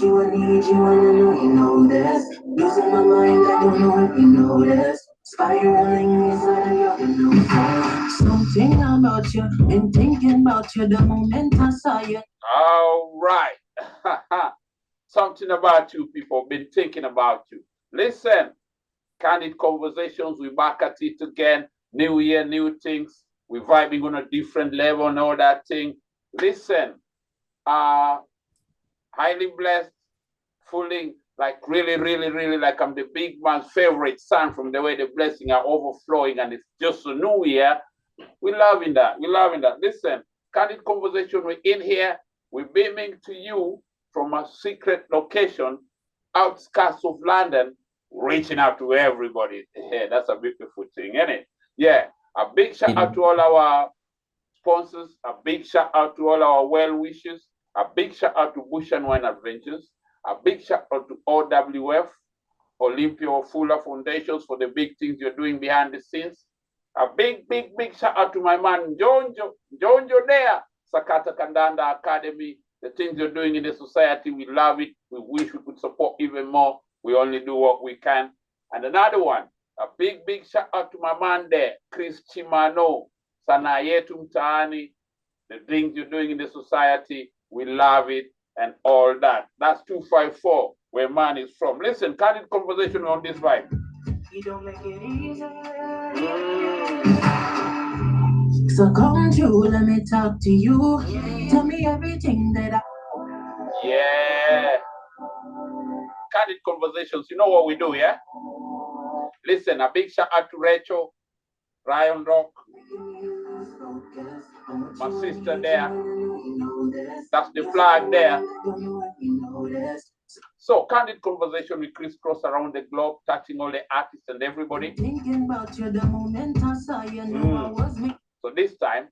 you, I need you, and I know you know this. Losing my mind, I don't know if you know this. Spiraling inside of your nose. Something about you, been thinking about you the moment I saw you. All right. Something about you, people, been thinking about you. Listen, Candid Conversations, we're back at it again. New year, new things. We're vibing on a different level and all that thing. Listen, highly blessed, fully, like really, like I'm the big man's favorite son from the way the blessings are overflowing and it's just a new year. We're loving that. We're loving that. Listen, Candid Conversation, we're in here. We're beaming to you from a secret location, outskirts of London, reaching out to everybody. Yeah, that's a beautiful thing, isn't it? Yeah. A big shout out to all our sponsors, a big shout out to all our well wishers, a big shout out to Bush and Wine Adventures, a big shout out to OWF, Olympia or Fuller Foundations for the big things you're doing behind the scenes. A big shout out to my man Jonjo there, Sakata Kandanda Academy. The things you're doing in the society, we love it. We wish we could support even more. We only do what we can. And another one, a big shout out to my man there, Chris Chimano, Sanayetu Mtaani. The things you're doing in the society, we love it and all that. That's 254, where man is from. Listen, Candid Conversation on this vibe. You don't make it easy. So come true, let me talk to you. Tell me everything that I. Yeah. Candid Conversations, you know what we do, yeah? Listen, a big shout out to Rachel, Ryan Rock, my sister there. That's the flag there. So, Candid Conversation, we crisscross around the globe, touching all the artists and everybody. So this time,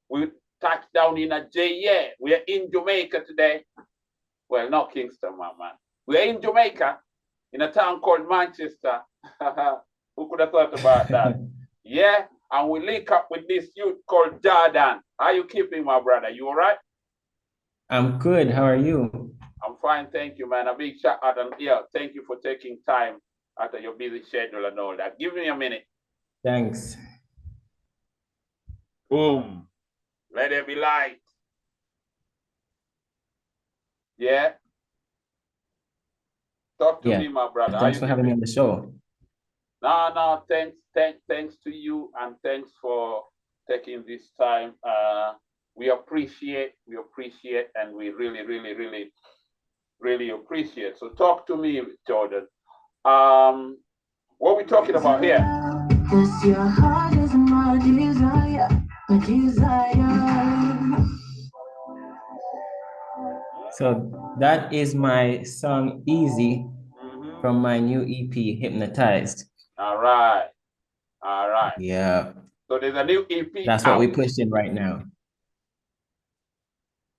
we touch down in a JA. We are in Jamaica today. Well, not Kingston, my man. We are in Jamaica, in a town called Manchester. Who could have thought about that? Yeah, and we link up with this youth called Urdan. How you keeping, my brother? You all right? I'm good. How are you? I'm fine, thank you, man. A big shout out and yeah, thank you for taking time out of your busy schedule and all that. Give me a minute. Thanks. Boom. Let there be light. Yeah. Talk to me, my brother. Thanks for having me on the show. No, thanks to you, and thanks for taking this time. We appreciate, and we really appreciate. So talk to me, Jordan. What are we talking about here? Yes, your heart is my desire, my desire. So that is my song Easy from my new EP, Hypnotized. All right. Yeah. So there's a new EP. That's what we're pushing right now.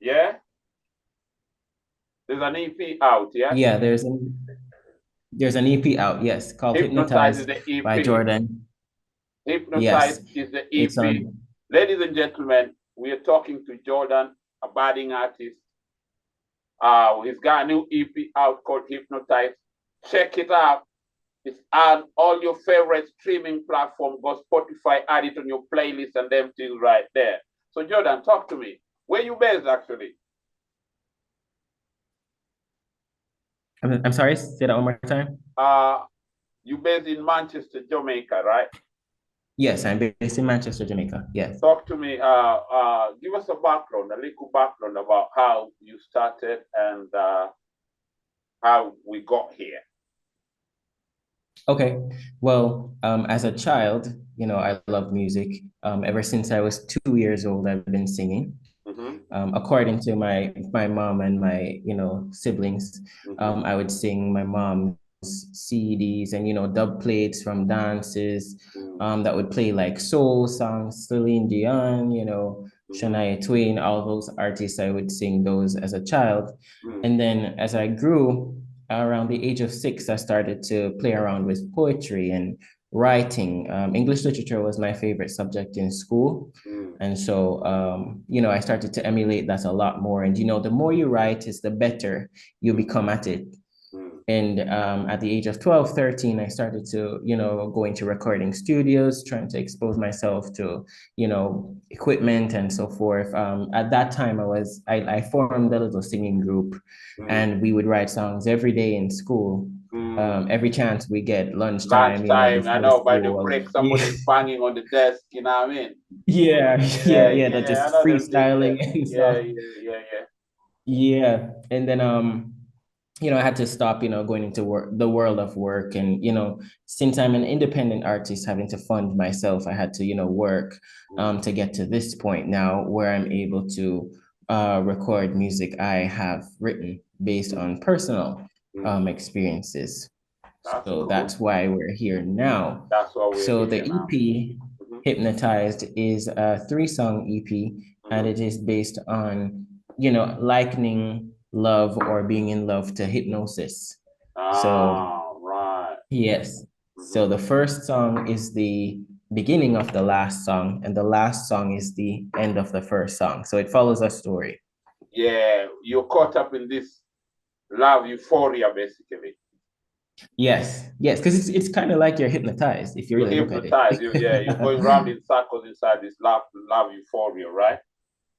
Yeah? There's an EP out, yeah? Yeah, there's an EP out, yes, called Hypnotized by Jordan. Hypnotized is the EP. Ladies and gentlemen, we are talking to Jordan, a budding artist. He's got a new EP out called Hypnotized. Check it out. It's on all your favorite streaming platform. Go Spotify, add it on your playlist and them things right there. So Jordan, talk to me. Where you based actually? I'm sorry, say that one more time. You based in Manchester, Jamaica, right? Yes, I'm based in Manchester, Jamaica. Yes. Talk to me. Give us a little background about how you started and how we got here. Okay. Well, as a child, I love music. Ever since I was 2 years old, I've been singing. According to my mom and my siblings, I would sing my mom's CDs and dub plates from dances that would play like soul songs, Celine Dion, Shania Twain, all those artists. I would sing those as a child, and then as I grew, around the age of 6, I started to play around with poetry and writing. English literature was my favorite subject in school. And so, I started to emulate that a lot more. And, the more you write is the better you become at it. And at the age of 12, 13, I started to, go into recording studios, trying to expose myself to, equipment and so forth. At that time, I formed a little singing group, and we would write songs every day in school. Every chance we get, lunchtime, I before know, by the school. break, somebody's banging on the desk, you know what I mean? Yeah, that I just know them things, freestyling and stuff. Yeah. And then I had to stop, going into the world of work. And, since I'm an independent artist having to fund myself, I had to, work to get to this point now where I'm able to record music I have written based on personal experiences. So that's why we're here now. That's why we're So the here now. EP, Hypnotized, is a 3-song EP, and it is based on, likening love or being in love to hypnosis. So, Right. yes. So the first song is the beginning of the last song, and the last song is the end of the first song. So it follows a story. Yeah, you're caught up in this love euphoria, basically. Yes, because it's kind of like you're hypnotized if you You're really look at it. hypnotized. You're going around in circles inside this love euphoria, right?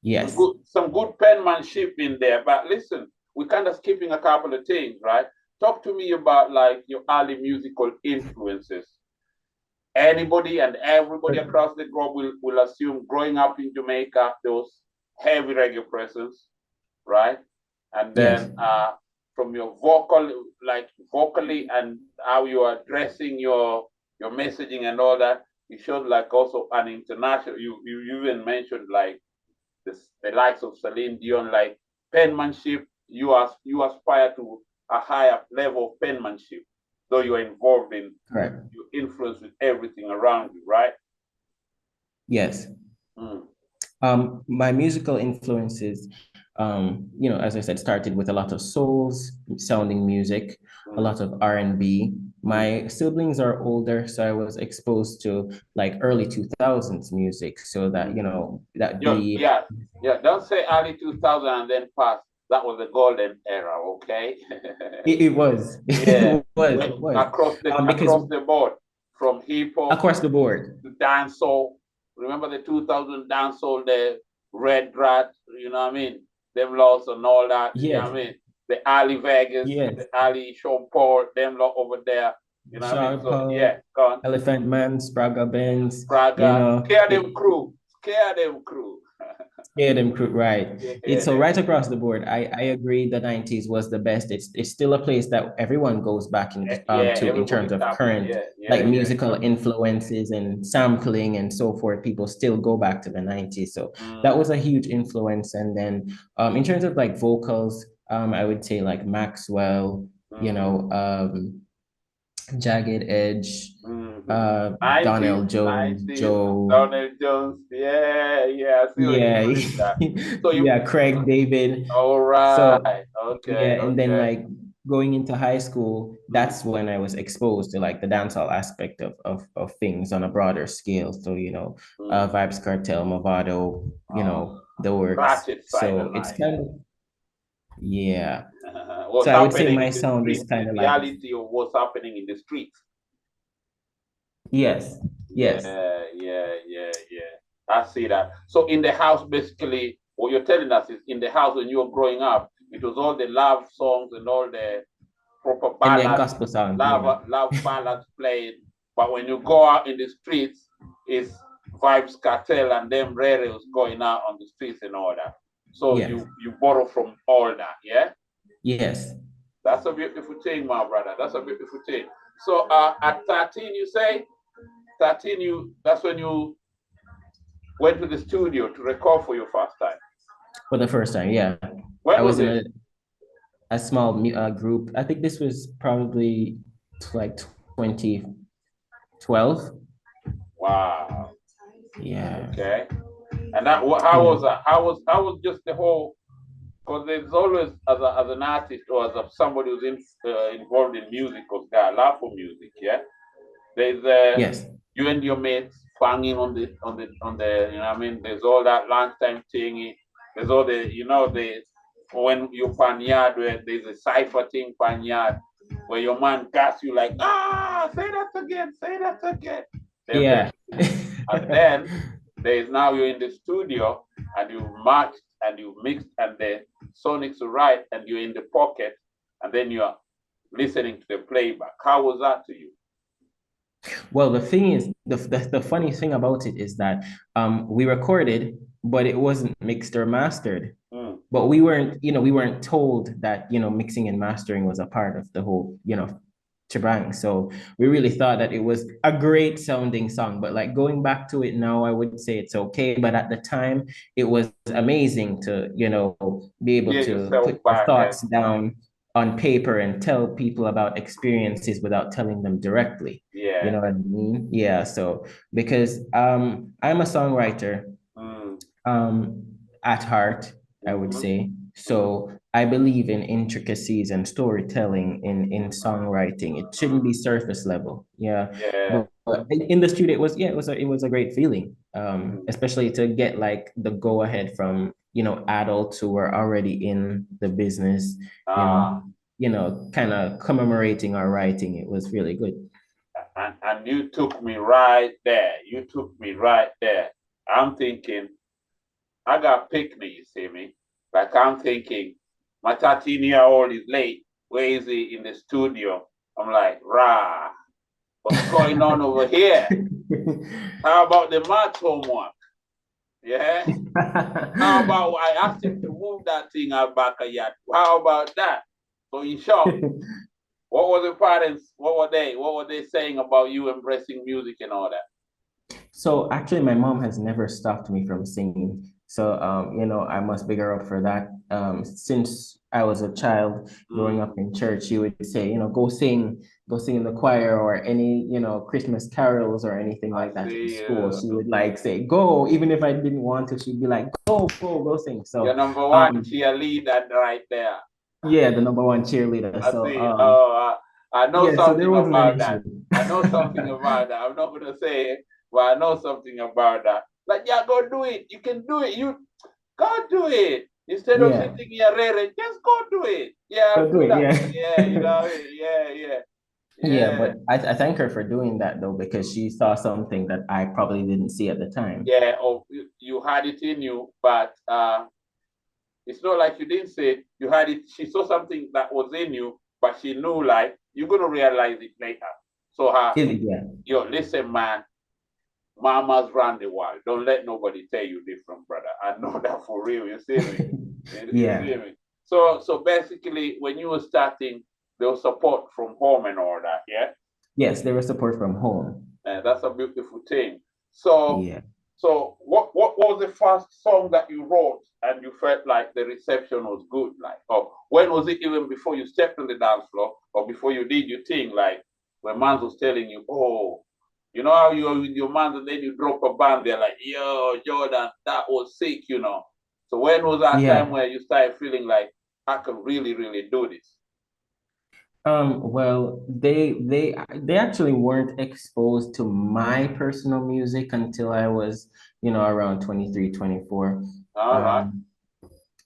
Yes. Some good penmanship in there. But listen, we're kind of skipping a couple of things, right? Talk to me about like your early musical influences. Anybody and everybody across the globe will assume growing up in Jamaica, those heavy reggae presence, right? And then from your vocally and how you are addressing your messaging and all that, you showed like also an international. You even mentioned like the likes of Celine Dion, like penmanship. You aspire to a higher level of penmanship, though you're involved in your influence with everything around you, right? Yes. My musical influences, as I said, started with a lot of souls sounding music, a lot of R&B. My siblings are older, so I was exposed to like early 2000s music. So that, don't say early 2000 and then pass. That was the golden era, okay? It was. It was. Across the board, from hip hop across the board to dancehall. Remember the 2000 dancehall, the Red Rat, you know what I mean? Them laws and all that, you know what I mean? The Ali Vegas, the Ali Sean Paul, them lot over there, you know what I mean? So go on. Elephant Man, Spraga Benz, Scare them crew. Yeah, them crew, right. It's so right across the board. I agree the 90s was the best. It's still a place that everyone goes back to in terms of current musical influences and sampling and so forth. People still go back to the 90s. So that was a huge influence. And then in terms of like vocals, I would say like Maxwell, Jagged Edge, Donnell Jones, Joe. Donnell Jones, I see So Craig David. All right. So and then like going into high school, that's when I was exposed to like the dancehall aspect of things on a broader scale. So Vibes Cartel, Movado, the works. So it's kind of so I would say my sound is kind of like reality of what's happening in the streets. Yes. I see that. So in the house, basically, what you're telling us is in the house when you were growing up, it was all the love songs and all the proper ballads, gospel songs, love ballads playing. But when you go out in the streets, it's Vibes Cartel and them rares going out on the streets and all that. So you borrow from all that, yeah? Yes. That's a beautiful thing, my brother. That's a beautiful thing. So at 13, you say? 13, that's when you went to the studio to record for your first time? For the first time, yeah. When I was in a small group. I think this was probably like 2012. Wow. Yeah. Okay. And that how was that? How was just the whole? Because there's always as an artist or as somebody who's involved in music, because got a love for music, yeah. There's Yes. you and your mates fanging on the you know what I mean. There's all that lunchtime thingy. There's all the the when you pan yard where there's a cipher thing pan yard where your man gas you like say that again. Then Yeah. and then there's now you're in the studio and you matched and you mixed and the sonics are right and you're in the pocket and then you're listening to the playback. How was that to you? Well, the thing is, the funny thing about it is that we recorded, but it wasn't mixed or mastered. Mm. But we weren't told that, mixing and mastering was a part of the whole, shebang. So we really thought that it was a great sounding song. But like going back to it now, I would say it's okay. But at the time, it was amazing to, be able Hear to yourself put your back and thoughts down on paper and tell people about experiences without telling them directly. You yeah. know what I mean? Yeah. So because I'm a songwriter Mm. um at heart, I would Mm-hmm. say. Mm-hmm. So I believe in intricacies and storytelling in songwriting. It shouldn't be surface level. Yeah. Yeah. But in the studio, it was a great feeling. Mm. Especially to get like the go ahead from, adults who were already in the business, you Ah, know, kind of commemorating our writing. It was really good. and you took me right there. You took me right there. I'm thinking, I got picnic, you see me? Like I'm thinking, my 13-year-old is late. Where is he in the studio? I'm like, rah, what's going on over here? How about the math homework? Yeah. How about I asked him to move that thing out back a yard? How about that? So in short, what were the parents? What were they saying about you embracing music and all that? So actually, my mom has never stopped me from singing. So, I must big her up for that. Since I was a child growing Mm, up in church, she would say, go sing in the choir or any, Christmas carols or anything I like that in see. school. She would like say, go, even if I didn't want to, she'd be like, go sing. You're So, number one um, cheerleader right there. yeah, the number one cheerleader. I So, see. Oh, I know yeah, so there something wasn't an about issue. that. I know something about that. I'm not gonna say it, but I know something about that. Like, yeah, go do it. You can do it. You go do it. Instead of Yeah, sitting here ready, just go do it. Yeah, I'll go do do it. that. Yeah. Yeah, you know, yeah, yeah, Yeah, yeah. but I thank her for doing that though, because she saw something that I probably didn't see at the time. Yeah, oh, you had it in you, but it's not like you didn't say it. You had it. She saw something that was in you, but she knew like you're gonna realize it later. So Yeah, yo, listen, man, mamas run the world. Don't let nobody tell you different, brother. I know that for real. You see me? You yeah. see me? So basically, when you were starting, there was support from home and all that. Yeah. Yes, there was support from home. That's a beautiful thing. So, Yeah. what was the first song that you wrote and you felt like the reception was good? Like, or when was it even before you stepped on the dance floor or before you did your thing? Like, when man was telling you, oh, you know how you're with your man and then you drop a band, they're like, yo, Jordan, that was sick, you know. So when was that time Yeah. where you started feeling like I could really, really do this? Well, they actually weren't exposed to my personal music until I was, around 23, 24. All right. Um,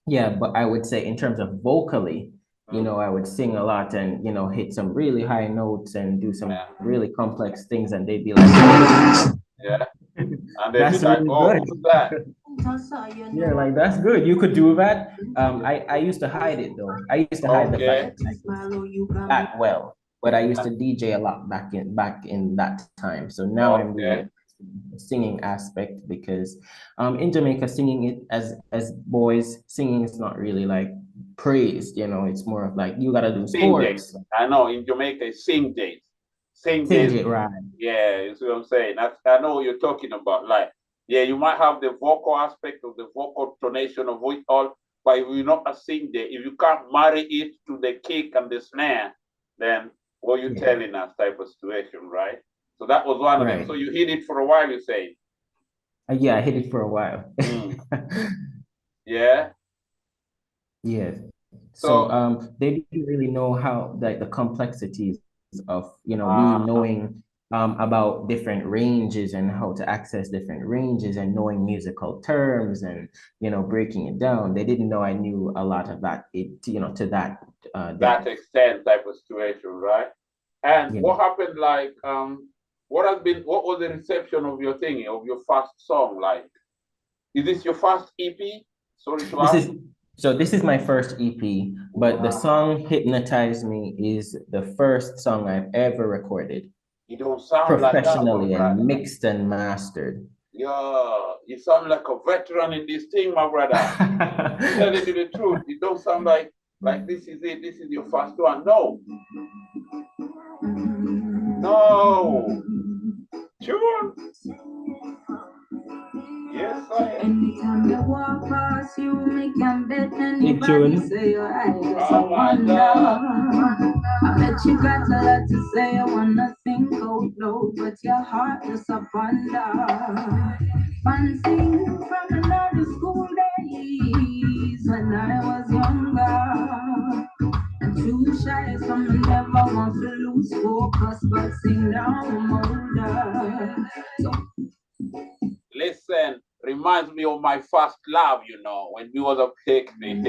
Yeah, but I would say in terms of vocally, Mm, I would sing a lot and, hit some really high notes and do some yeah. really complex things. And they'd be like, Yeah. And they'd be that's like, really oh, good. who's that? Yeah, like that's good. You could do that. I used to hide it though. I used to hide the fact Okay. that I could that well, but I used to DJ a lot back in that time. So now I'm really Okay. the singing aspect because in Jamaica singing it as boys singing is not really like praised, it's more of like you gotta do Sing days. sports, I know in Jamaica it's sing days. Sing sing days. it right. Yeah, you see what I'm saying. I know what you're talking about. Like, yeah, you might have the vocal aspect of the vocal tonation of it all, but if you're not a sing day, if you can't marry it to the kick and the snare, then what you Yeah, telling us type of situation, right? So that was one of them. right. So you hid it for a while, you say. Yeah, I hit it for a while. Mm. Yeah. Yes. So So they didn't really know how like the complexities of me uh, knowing about different ranges and how to access different ranges and knowing musical terms and breaking it down. They didn't know I knew a lot of that to that That depth. extent type of situation, right? And Yeah. what happened, like, what was the reception of your thing, of your first song? Like, is this your first EP? Sorry to This ask. is this is my first EP, but the Wow. song Hypnotize Me is the first song I've ever recorded You don't sound like that, my professionally and brother. mixed and mastered. Yeah, you sound like a veteran in this thing, my brother. Telling you the truth, you don't sound like this is it. This is your first one. No, no. Sure. Yes, I am. Anytime you walk past you, me can bet Big anybody tune. say your eyes just a Oh my wonder. God. I bet you got a lot to say, I wanna think out loud, but your heart just a ponder. Fancy from another school days when I was younger. And too shy, so me never want to lose focus, but sing now I'm older. So Listen, reminds me of my first love, when we was a picnic.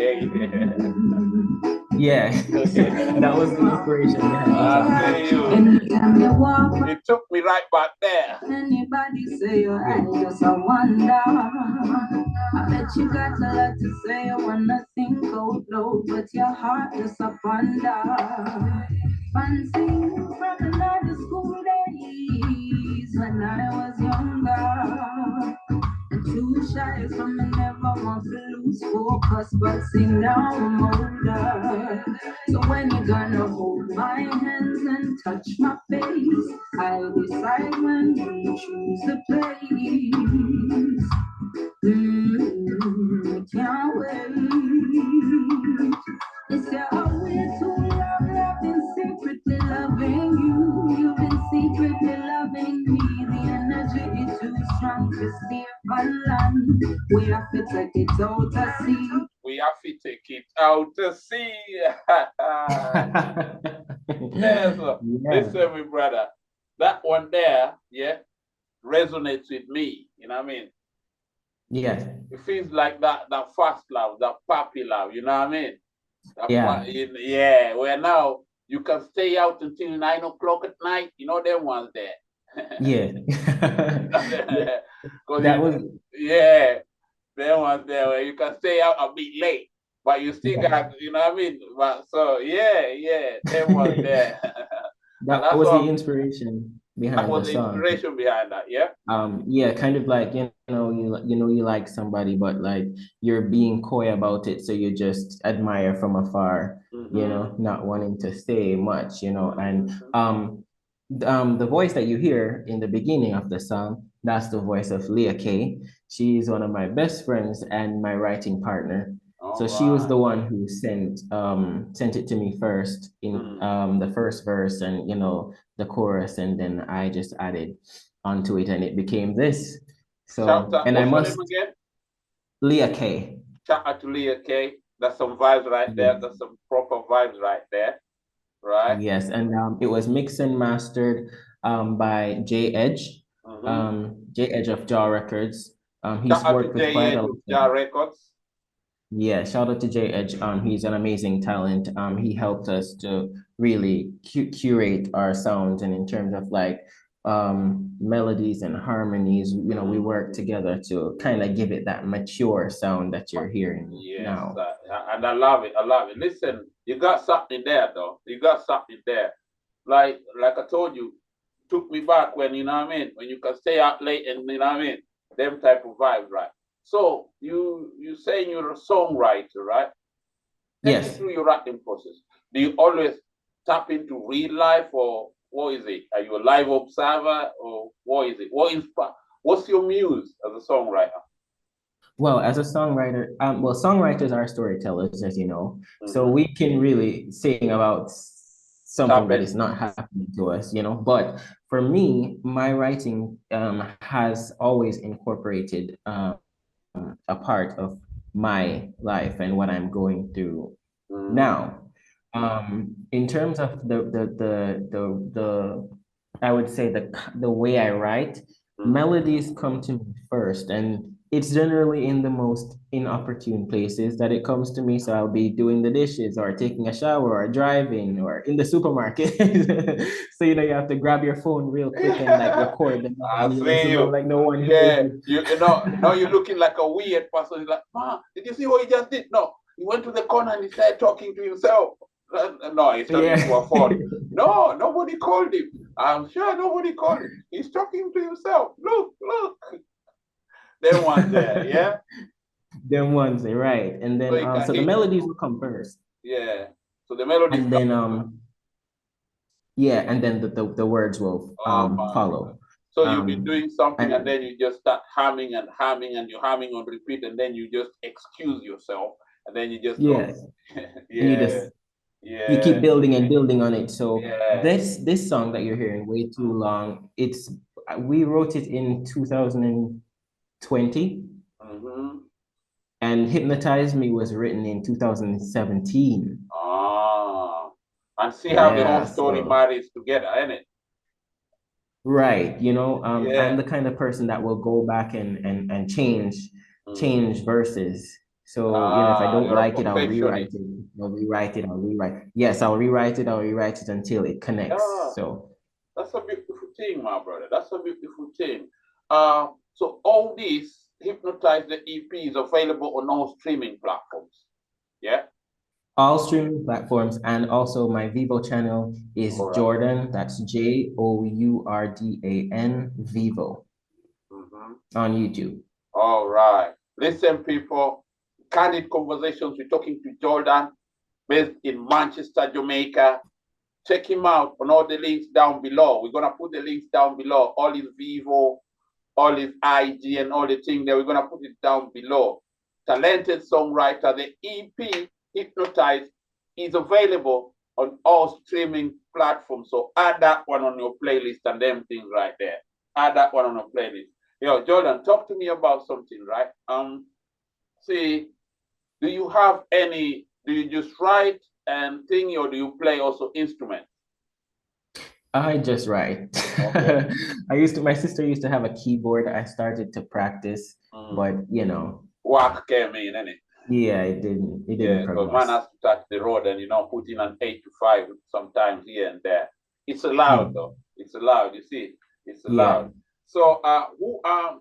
Yeah, that was the inspiration behind the I song. tell you, anytime you walk it took me right back there. anybody say your Yeah. eyes just a wonder. I bet you got a lot to say, I wanna think out loud, but your heart just a ponder. Fancy from another school days when I was younger. And too shy, so me never want to lose focus, but sing now I'm older. So when you gonna hold my hands and touch my face, I'll decide when we choose the place. Can't wait. It's your way to love, loving, secretly loving you. You've been secretly loving me. The energy is too strong to stay on land. We have to take it out to sea. We have to take it out to sea. Yeah, so Yeah. listen, my brother, that one there, yeah, resonates with me. You know what I mean? Yeah. It feels like that first love, that puppy love. You know what I mean? Yeah. Yeah. Where now you can stay out until 9 o'clock at night. You know them ones there. Yeah. Yeah. Cause That was yeah, them ones there where you can stay out a bit late, but you still yeah. got, you know what I mean? But so yeah, them ones there. And That that's was the what inspiration that behind the was the song. inspiration behind that, yeah? Yeah, kind of like you like somebody, but like you're being coy about it, so you just admire from afar, Mm-hmm. not wanting to say much, and Mm-hmm. the voice that you hear in the beginning of the song, that's the voice of Leah Kay. She's one of my best friends and my writing partner. All So she was right. the one who sent it to me first in Mm. the first verse and the chorus, and then I just added onto it and it became this. Shout So, out, and I what's your name must, again? Leah K. Shout out to Leah K. That's some vibes right Yeah. there. That's some proper vibes right there, right? Yes, and it was mixed and mastered by J Edge, Mm-hmm. J Edge of Jaw Records. Shout He's out to worked with J quite a Edge lot of of, Jar Records. yeah, shout out to J Edge. He's an amazing talent. He helped us to really curate our sounds, and in terms of like melodies and harmonies, we work together to kind of give it that mature sound that you're hearing Yes, now. and I love it. I love it. Listen, you got something there, though. You got something there. Like I told you, took me back when, you know what I mean, when you can stay out late and, you know what I mean, them type of vibes, right? So you saying you're a songwriter, right? Take me Yes. through your writing process. Do you always tap into real life, or what is it? Are you a live observer, or what is it? What's your muse as a songwriter? Well, as a songwriter, songwriters are storytellers, as you know. So Mm-hmm. we can really sing about something Tap that in. is not happening to us, But for me, my writing has always incorporated a part of my life and what I'm going through Mm-hmm. now. In terms of the I would say the way I write, melodies come to me first, and it's generally in the most inopportune places that it comes to me. So I'll be doing the dishes or taking a shower or driving or in the supermarket. So you have to grab your phone real quick and like record the I melody and see so you. like no one hears Yeah, you. you know, now you're looking like a weird person. He's like, Ma, did you see what he just did? No, he went to the corner and he started talking to himself. No, he's talking Yeah. to a phone. No, nobody called him. I'm sure nobody called him. He's talking to himself. Look, look. Then one there, yeah. Them ones, right? And So then you can so the hit. melodies will come first, Yeah. So the melodies and come. then yeah, and then the words will Oh my God. follow. So you've been doing something and And then you just start humming and humming and you're humming on repeat and then you just excuse yourself and then you just go. yeah, and Yeah, you yeah, keep building and building on it. So yeah. this song that you're hearing way too long. We wrote it in 2020, Mm-hmm. and Hypnotize Me was written in 2017. Ah, and see how the whole Yeah, story so marries together, isn't it? right, I'm Yeah. the kind of person that will go back and Mm. change verses. So, if I Ah, don't you're a like it, I'll rewrite perfectionist. it. I'll rewrite it. I'll rewrite. Yes, I'll rewrite it until it connects. Yeah, So, that's a beautiful thing, my brother. That's a beautiful thing. So all this Hypnotize the EP is available on all streaming platforms. Yeah. all streaming platforms and also my Vivo channel is All right. Jordan. That's Jourdan Vivo Mm-hmm. on YouTube. All right. Listen, people. Candid Conversations. We're talking to Jordan, based in Manchester, Jamaica. Check him out on all the links down below. We're gonna put the links down below. All his Vivo, all his IG, and all the things there. We're gonna put it down below. Talented songwriter. The EP Hypnotize is available on all streaming platforms. So add that one on your playlist and them things right there. Add that one on your playlist. Yo, Jordan, talk to me about something, right? See, do you have any? Do you just write and sing, or do you play also instruments? I just write. Okay. My sister used to have a keyboard. I started to practice, but Work came in, innit? yeah, it Yeah, didn't because man progress. has to touch the road and put in an 8 to 5 sometimes here and there. It's allowed Hmm. though. It's allowed. You see, it's Yeah. allowed. So, who I'll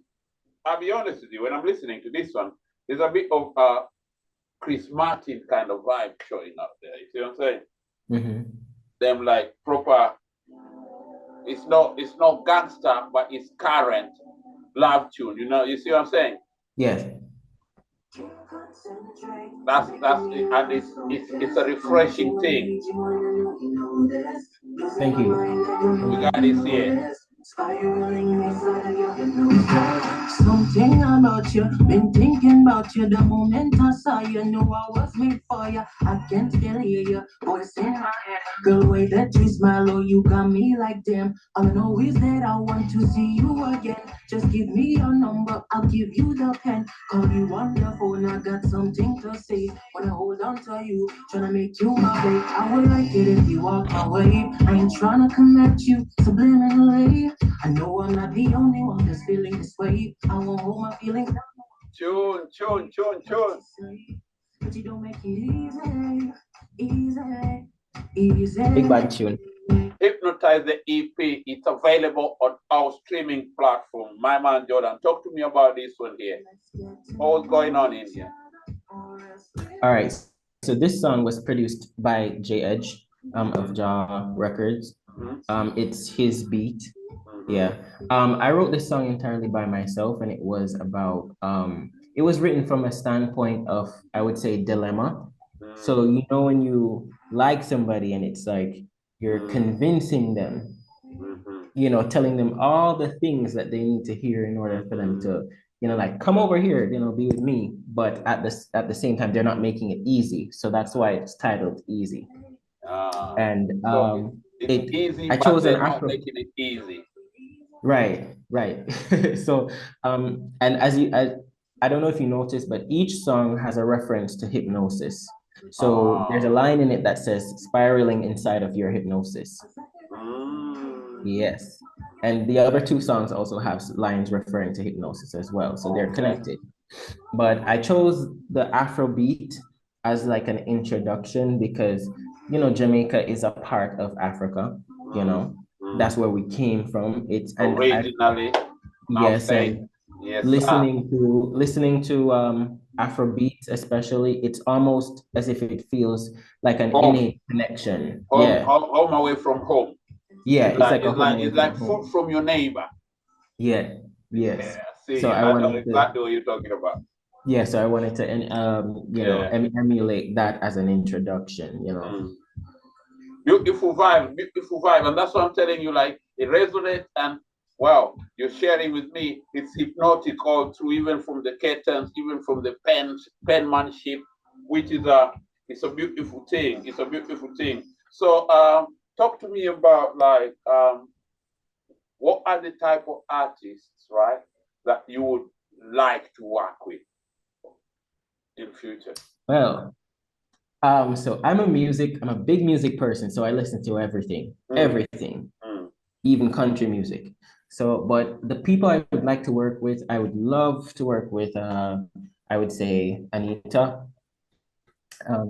be honest with you. When I'm listening to this one, there's a bit of Chris Martin kind of vibe showing up there. You see what I'm saying? Hmm. Them like proper. It's not gangster, but it's current love tune. You see what I'm saying? Yes. That's it, and it's a refreshing thing. Thank you. We Thank got you. this here. Something about you, been thinking about you. The moment I saw you, knew I was made for you. I can still hear your voice in my head. Girl, way that you smile, oh, you got me like damn. All I know is that I want to see you again. Just give me your number, I'll give you the pen. Call you on the phone, I got something to say. Wanna hold on to you, tryna make you my babe. I would like it if you walk away. I ain't tryna come at you subliminally. I know I'm not the only one that's feeling this way. I won't hold my feelings. Tune, tune, tune, tune. But you don't make it easy, easy, easy. Big bad tune. Hypnotize the EP. It's available on our streaming platform. My man Jordan, talk to me about this one here. What's going on in here? All right. So this song was produced by J Edge of Jaw Records. It's his beat. Yeah. I wrote this song entirely by myself, and it was about it was written from a standpoint of, I would say, dilemma. So when you like somebody and it's like you're convincing them, telling them all the things that they need to hear in order for them to, like come over here, be with me. But at the same time, they're not making it easy. So that's why it's titled Easy. And So it's easy, I but chose an they're not Afro. making it easy. Right. So and I don't know if you noticed, but each song has a reference to hypnosis. So there's a line in it that says spiraling inside of your hypnosis. Yes. And the other two songs also have lines referring to hypnosis as well. So they're connected. But I chose the Afrobeat as like an introduction because, you know, Jamaica is a part of Africa, you know. That's where we came from. It's originally. Yes, and yes, listening to Afrobeats especially, it's almost as if it feels like an innate connection. Home away from home. Yeah, it's like a home it's like food from your neighbor. Yeah, yes. Yeah, see, so I know exactly what you're talking about. Yeah, so I wanted to you know, emulate that as an introduction, you know. Beautiful vibe, and that's what I'm telling you, like it resonates, and wow, you're sharing with me, it's hypnotic all through, even from the curtains, even from the penmanship, which is it's a beautiful thing. It's a beautiful thing. So talk to me about like what are the type of artists, right, that you would like to work with in future? Well, so I'm a big music person, so I listen to everything, even country music. So, but the people I would like to work with, I would love to work with, I would say Anita.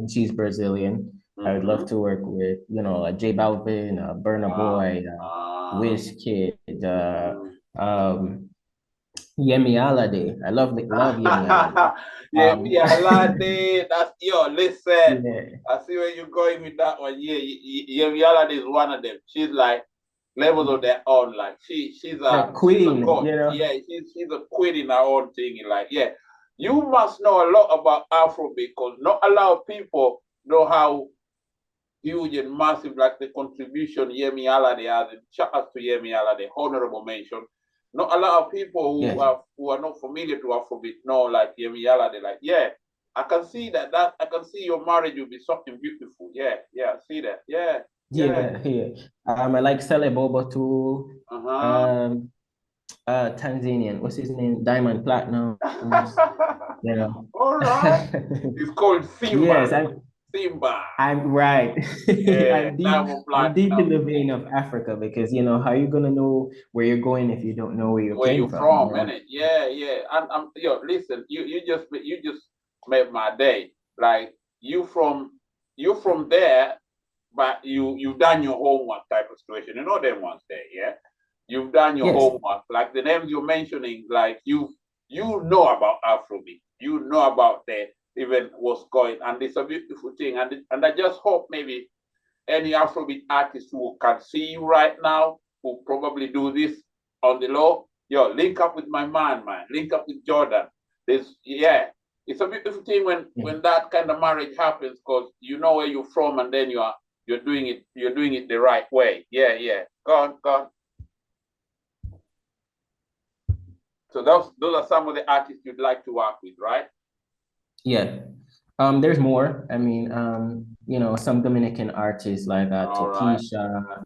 She's Brazilian. I would love to work with, you know, J Balvin, Burna Boy, Wizkid, Yemi Alade. I love Yemi Alade. Yemi Alade, that's listen. Yeah. I see where you're going with that one. Yeah, Yemi Alade is one of them. She's like levels of their own. Like she's a queen. She's a god. You know? Yeah, she's a queen in her own thing. Like, yeah, you must know a lot about Afrobeat because not a lot of people know how huge and massive like the contribution Yemi Alade has. And shout out to Yemi Alade, honorable mention. Not a lot of people who are not familiar to Afrobeat know like Yemi Alade. Like, yeah, I can see that. I can see your marriage will be something beautiful. Yeah, I see that. Yeah. I like Sele Bobo too. Tanzanian. What's his name? Diamond Platinum. You know. All right. It's called Simba. Yes, Simba. I'm right. Yeah, I'm deep in the vein of Africa because you know how you gonna know where you're going if you don't know where you came from. You know? Yeah. And I'm listen, you just made my day. Like you from there, but you've done your homework type of situation. You know them ones there, yeah? You've done your homework. Like the names you're mentioning, like you know about Afrobeat. You know about even what's going, and it's a beautiful thing. And I just hope maybe any Afrobeat artist who can see you right now, who probably do this on the low, link up with my man. Link up with Jordan. It's a beautiful thing when that kind of marriage happens because you know where you're from and then you're doing it the right way. Yeah. Go on. So those are some of the artists you'd like to work with, right? Yeah. There's more. I mean, you know, some Dominican artists like Tokisha,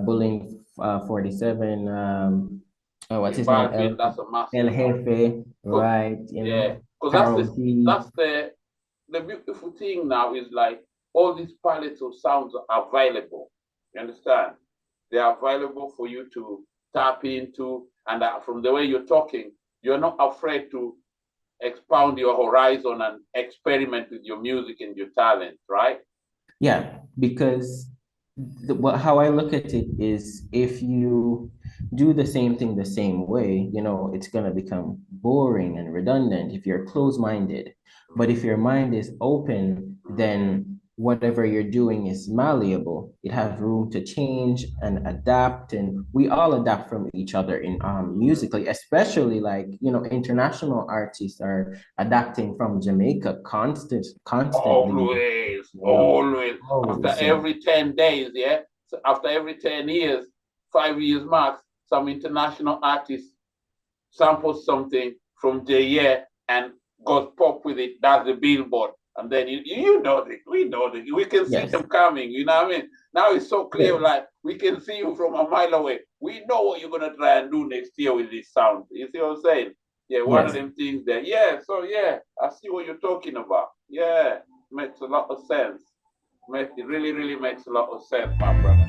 Bullying 47, what's his name? That's a massive El Jefe, right? You know, because that's the beautiful thing now is like all these palettes of sounds are available. You understand? They are available for you to tap into, and from the way you're talking, you're not afraid to expound your horizon and experiment with your music and your talent, right? Yeah, because how I look at it is if you do the same thing the same way, you know, it's going to become boring and redundant if you're closed-minded. But if your mind is open, then whatever you're doing is malleable. It has room to change and adapt, and we all adapt from each other in musically, especially like, you know, international artists are adapting from Jamaica constantly. Always. After every 10 days, yeah. So after every 10 years, 5 years max, some international artist samples something from the year and goes pop with it. That's the billboard. And then you know it. We know it. We can see them coming. You know what I mean? Now it's so clear, like we can see you from a mile away. We know what you're gonna try and do next year with this sound. You see what I'm saying? Yeah, one of them things there. Yeah, so I see what you're talking about. Yeah, makes a lot of sense. It really, really makes a lot of sense, my brother.